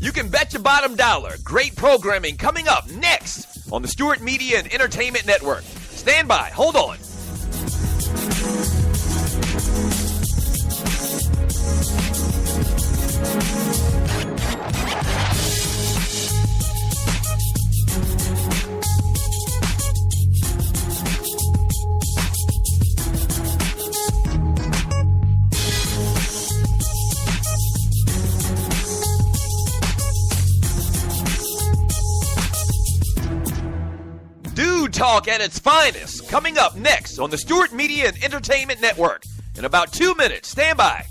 You can bet your bottom dollar. Great programming coming up next on the Stewart Media and Entertainment Network. Stand by. Hold on. Talk at its finest, coming up next on the Stewart Media and Entertainment Network. In about 2 minutes, stand by.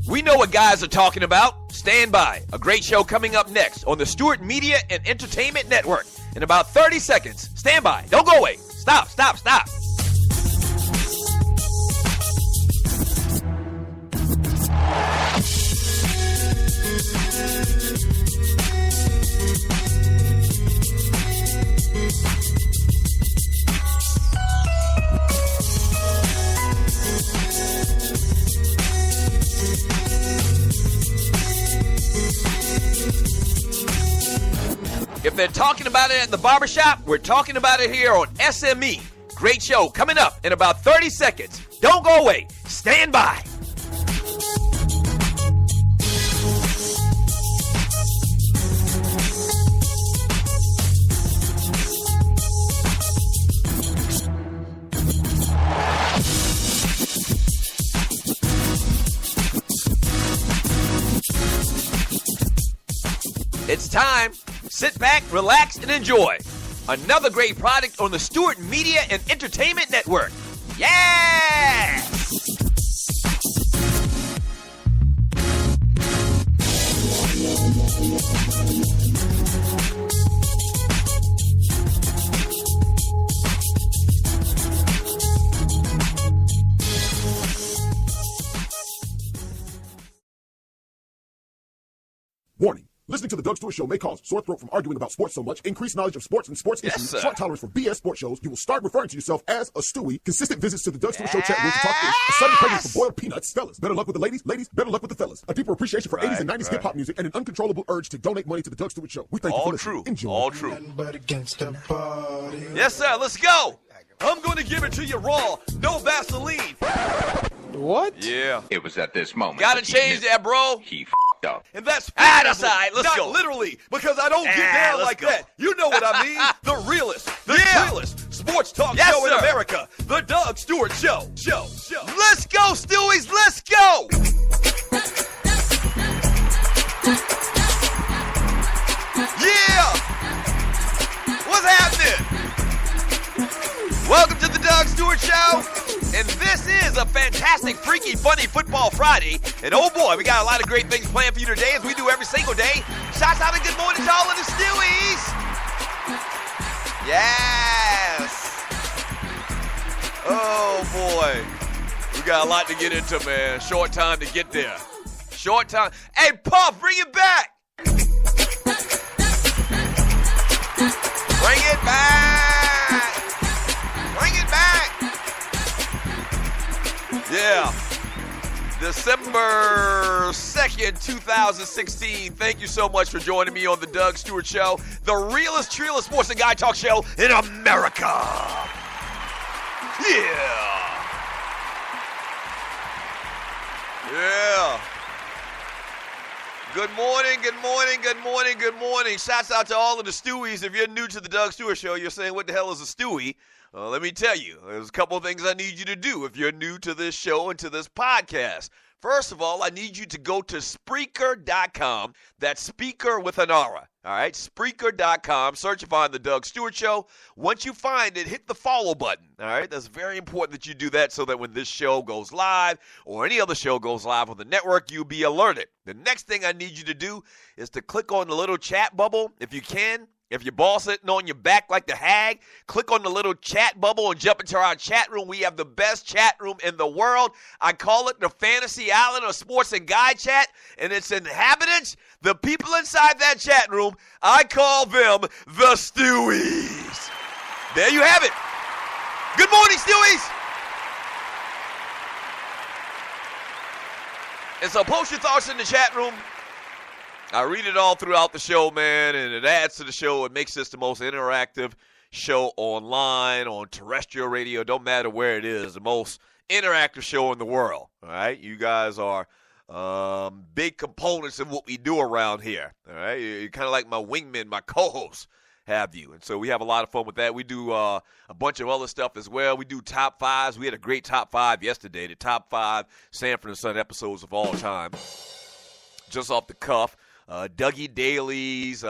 We know what guys are talking about. Stand by. A great show coming up next on the Stewart Media and Entertainment Network. In about 30 seconds. Stand by. Don't go away. Stop. If they're talking about it at the barbershop, we're talking about it here on SME. Great show coming up in about 30 seconds. Don't go away. Stand by. It's time. Sit back, relax, and enjoy. Another great product on the Stewart Media and Entertainment Network. Yeah! Warning. Listening to the Doug Stewart Show may cause sore throat from arguing about sports so much, increased knowledge of sports and sports issues, sir. short tolerance for BS sports shows. You will start referring to yourself as a Stewie. Consistent visits to the Doug Stewart Show chat room to talk fish. A sudden craving for boiled peanuts. Fellas, better luck with the ladies. Ladies, better luck with the fellas. A deeper appreciation for 80s and 90s hip-hop music and an uncontrollable urge to donate money to the Doug Stewart Show. We thank you for listening. Enjoy. All true. Yes, sir. Let's go. I'm going to give it to you raw. No Vaseline. What? Yeah. It was at this moment. Gotta change that, bro. He f***ed up. And that's that's all right. Let's Not go. literally, because I don't get down let's like go. that. You know what I mean? The realest, the realest sports talk Yes, show in sir. America. The Doug Stewart Show. Let's go, Stewies. Let's go. Yeah. What's happening? Welcome to the Doug Stewart Show. And this is a fantastic, freaky, funny Football Friday. And oh boy, we got a lot of great things planned for you today, as we do every single day. Shouts out and good morning to all of the Stewies. Yes. Oh boy. We got a lot to get into, man. Short time to get there. Short time. Hey, Puff, bring it back. Bring it back. Bring it back. Yeah. December 2nd, 2016. Thank you so much for joining me on the Doug Stewart Show, the realest, trillest sports and guy talk show in America. Yeah. Yeah. Good morning, good morning, good morning, good morning. Shouts out to all of the Stewies. If you're new to the Doug Stewart Show, you're saying, what the hell is a Stewie? Let me tell you, there's a couple of things I need you to do if you're new to this show and to this podcast. First of all, I need you to go to Spreaker.com. That's speaker with an R. All right, Spreaker.com. Search and find The Doug Stewart Show. Once you find it, hit the follow button. All right, that's very important that you do that so that when this show goes live or any other show goes live on the network, you'll be alerted. The next thing I need you to do is to click on the little chat bubble if you can. If your boss sitting on your back like the hag, click on the little chat bubble and jump into our chat room. We have the best chat room in the world. I call it the Fantasy Island of Sports and Guy Chat, and its inhabitants, the people inside that chat room, I call them the Stewies. There you have it. Good morning, Stewies. And so post your thoughts in the chat room. I read it all throughout the show, man, and it adds to the show. It makes this the most interactive show online, on terrestrial radio. Don't matter where it is, the most interactive show in the world. All right, you guys are big components of what we do around here. All right, you're kind of like my wingmen, my co-hosts have you, and so we have a lot of fun with that. We do a bunch of other stuff as well. We do top fives. We had a great top five yesterday, the top 5 Sanford and Son episodes of all time, just off the cuff. Dougie Dailies,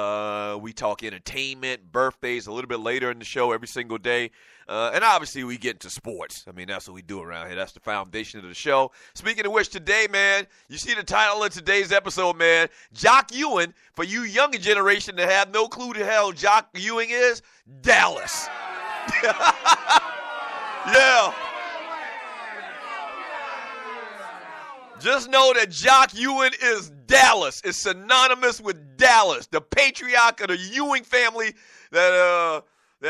we talk entertainment, birthdays a little bit later in the show every single day. And obviously we get into sports. I mean, that's what we do around here. That's the foundation of the show. Speaking of which, today, man, you see the title of today's episode, man. Jock Ewing, for you younger generation that have no clue the hell Jock Ewing is, Dallas. Yeah. Just know that Jock Ewing is Dallas. It's synonymous with Dallas, the patriarch of the Ewing family that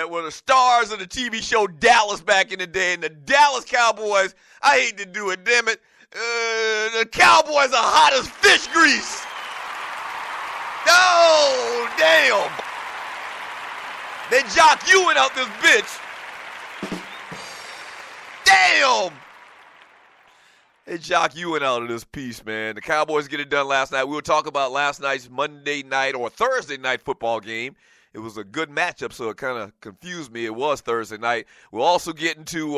were the stars of the TV show Dallas back in the day. And the Dallas Cowboys, I hate to do it, damn it, the Cowboys are hot as fish grease. Oh, damn. They Jock Ewing out this bitch. Damn. Hey, Jock Ewing out of this piece, man. The Cowboys get it done last night. We will talk about last night's Monday night or Thursday night football game. It was a good matchup, so it kind of confused me. It was Thursday night. We'll also get into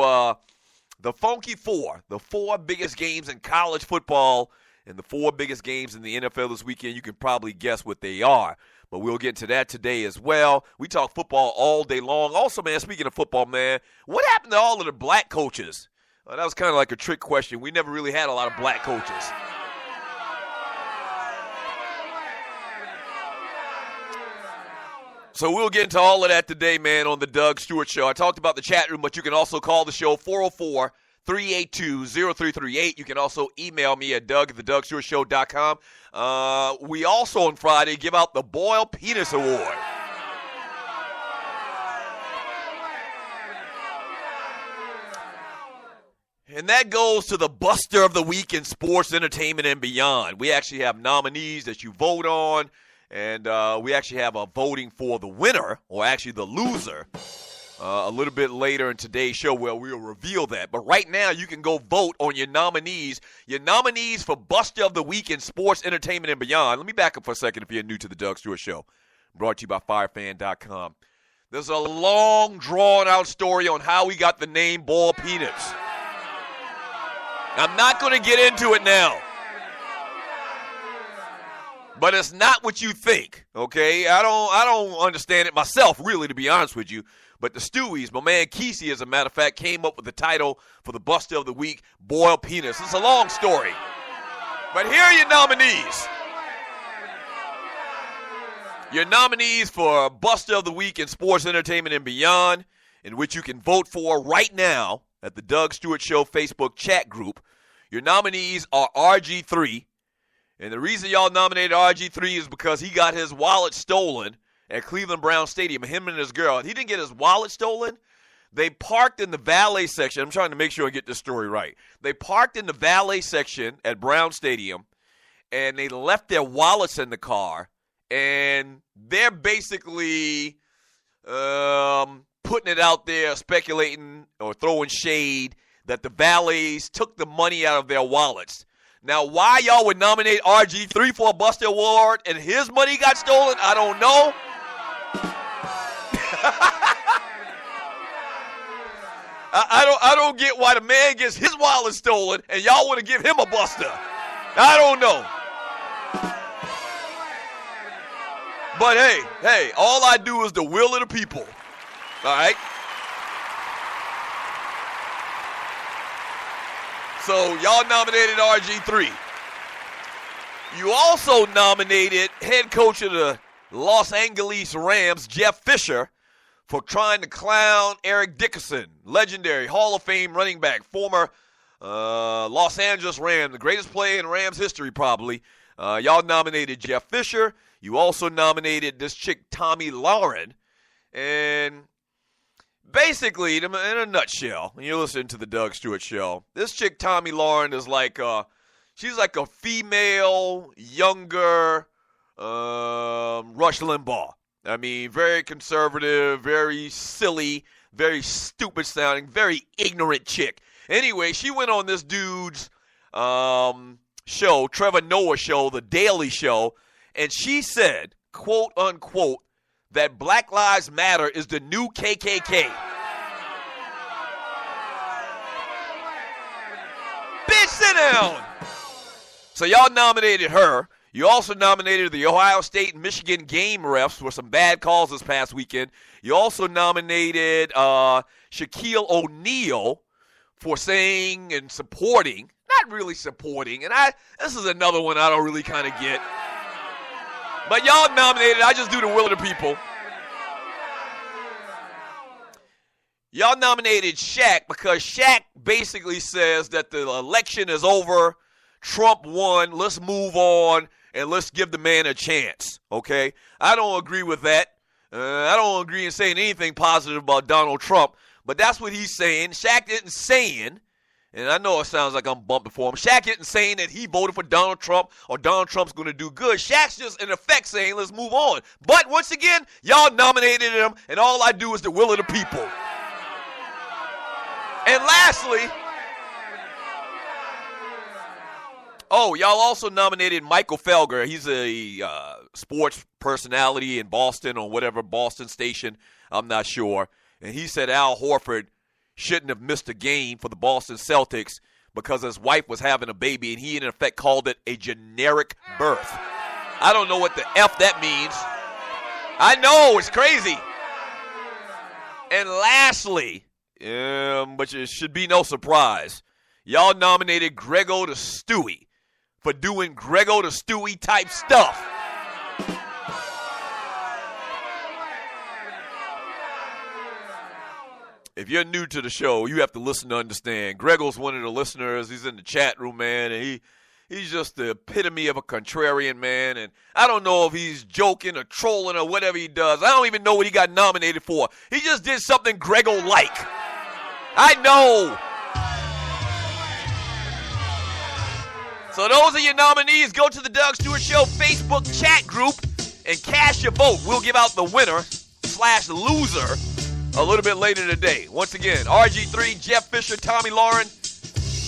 the Funky Four, the 4 biggest games in college football and the 4 biggest games in the NFL this weekend. You can probably guess what they are, but we'll get to that today as well. We talk football all day long. Also, man, speaking of football, man, what happened to all of the black coaches? That was kind of like a trick question. We never really had a lot of black coaches. So we'll get into all of that today, man, on the Doug Stewart Show. I talked about the chat room, but you can also call the show 404-382-0338. You can also email me at doug@thedougstewartshow.com. We also on Friday give out the Boyle Penis Award. And that goes to the Buster of the Week in sports, entertainment, and beyond. We actually have nominees that you vote on, and we actually have a voting for the winner, or actually the loser, a little bit later in today's show where we'll reveal that. But right now, you can go vote on your nominees for Buster of the Week in sports, entertainment, and beyond. Let me back up for a second if you're new to the Doug Stewart Show. Brought to you by FireFan.com. There's a long, drawn-out story on how we got the name Boyle Peanuts. I'm not going to get into it now. But it's not what you think, okay? I don't understand it myself, really, to be honest with you. But the Stewies, my man Kesey, as a matter of fact, came up with the title for the Buster of the Week, Boyle Penis. It's a long story. But here are your nominees. Your nominees for Buster of the Week in sports, entertainment, and beyond, in which you can vote for right now at the Doug Stewart Show Facebook chat group. Your nominees are RG3. And the reason y'all nominated RG3 is because he got his wallet stolen at Cleveland Brown Stadium, him and his girl. He didn't get his wallet stolen. They parked in the valet section. I'm trying to make sure I get this story right. They parked in the valet section at Brown Stadium, and they left their wallets in the car, and they're basically putting it out there, speculating or throwing shade that the valets took the money out of their wallets. Now, why y'all would nominate RG3 for a Buster Award and his money got stolen, I don't know. I don't get why the man gets his wallet stolen and y'all want to give him a Buster. I don't know. But hey, all I do is the will of the people. All right? So y'all nominated RG3. You also nominated head coach of the Los Angeles Rams, Jeff Fisher, for trying to clown Eric Dickerson, legendary Hall of Fame running back, former Los Angeles Rams, the greatest player in Rams history probably. Y'all nominated Jeff Fisher. You also nominated this chick, Tommy Lauren. And basically, in a nutshell, when you're listening to the Doug Stewart Show, this chick, Tommy Lauren, is like she's like a female, younger Rush Limbaugh. I mean, very conservative, very silly, very stupid sounding, very ignorant chick. Anyway, she went on this dude's show, Trevor Noah's show, The Daily Show, and she said, quote unquote, that Black Lives Matter is the new KKK. Bitch, sit down. So y'all nominated her. You also nominated the Ohio State and Michigan game refs for some bad calls this past weekend. You also nominated Shaquille O'Neal for saying and supporting, not really supporting, and this is another one I don't really kind of get. But y'all nominated, I just do the will of the people. Y'all nominated Shaq because Shaq basically says that the election is over, Trump won, let's move on, and let's give the man a chance, okay? I don't agree with that. I don't agree in saying anything positive about Donald Trump, but that's what he's saying. Shaq isn't saying, and I know it sounds like I'm bumping for him, Shaq isn't saying that he voted for Donald Trump or Donald Trump's going to do good. Shaq's just in effect saying let's move on. But once again, y'all nominated him, and all I do is the will of the people. And lastly, y'all also nominated Michael Felger. He's a sports personality in Boston or whatever Boston station, I'm not sure. And he said Al Horford shouldn't have missed a game for the Boston Celtics because his wife was having a baby, and he in effect called it a generic birth. I don't know what the F that means. I know, it's crazy. And lastly, but it should be no surprise, y'all nominated Grego the Stewie for doing Grego the Stewie type stuff. If you're new to the show, you have to listen to understand. Grego's one of the listeners. He's in the chat room, man, and he's just the epitome of a contrarian, man. And I don't know if he's joking or trolling or whatever he does. I don't even know what he got nominated for. He just did something Grego-like. I know. So those are your nominees. Go to the Doug Stewart Show Facebook chat group and cast your vote. We'll give out the winner/loser a little bit later today. Once again, RG3, Jeff Fisher, Tommy Lauren,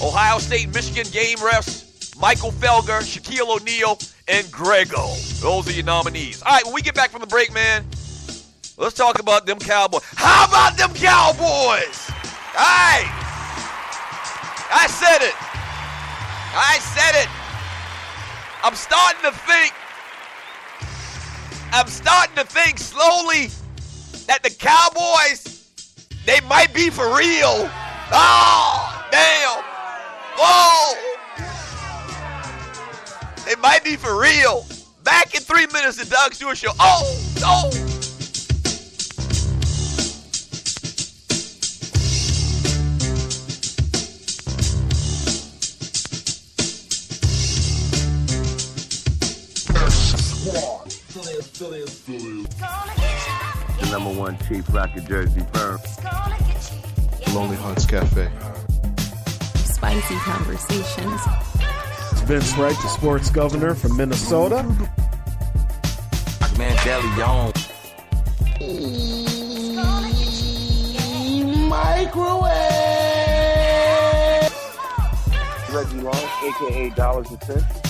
Ohio State and Michigan game refs, Michael Felger, Shaquille O'Neal, and Grego. Those are your nominees. All right, when we get back from the break, man, let's talk about them Cowboys. How about them Cowboys? All right. I said it. I'm starting to think slowly that the Cowboys, they might be for real. Oh, damn. Whoa. They might be for real. Back in 3 minutes, the Doug Stewart Show. Oh, no. The #1 cheap rocket jersey firm. Lonely Hearts Cafe. Spicy conversations. Vince Wright, the sports governor from Minnesota. Mandela Microwave. Reggie Long, a.k.a. Dollars and Cents.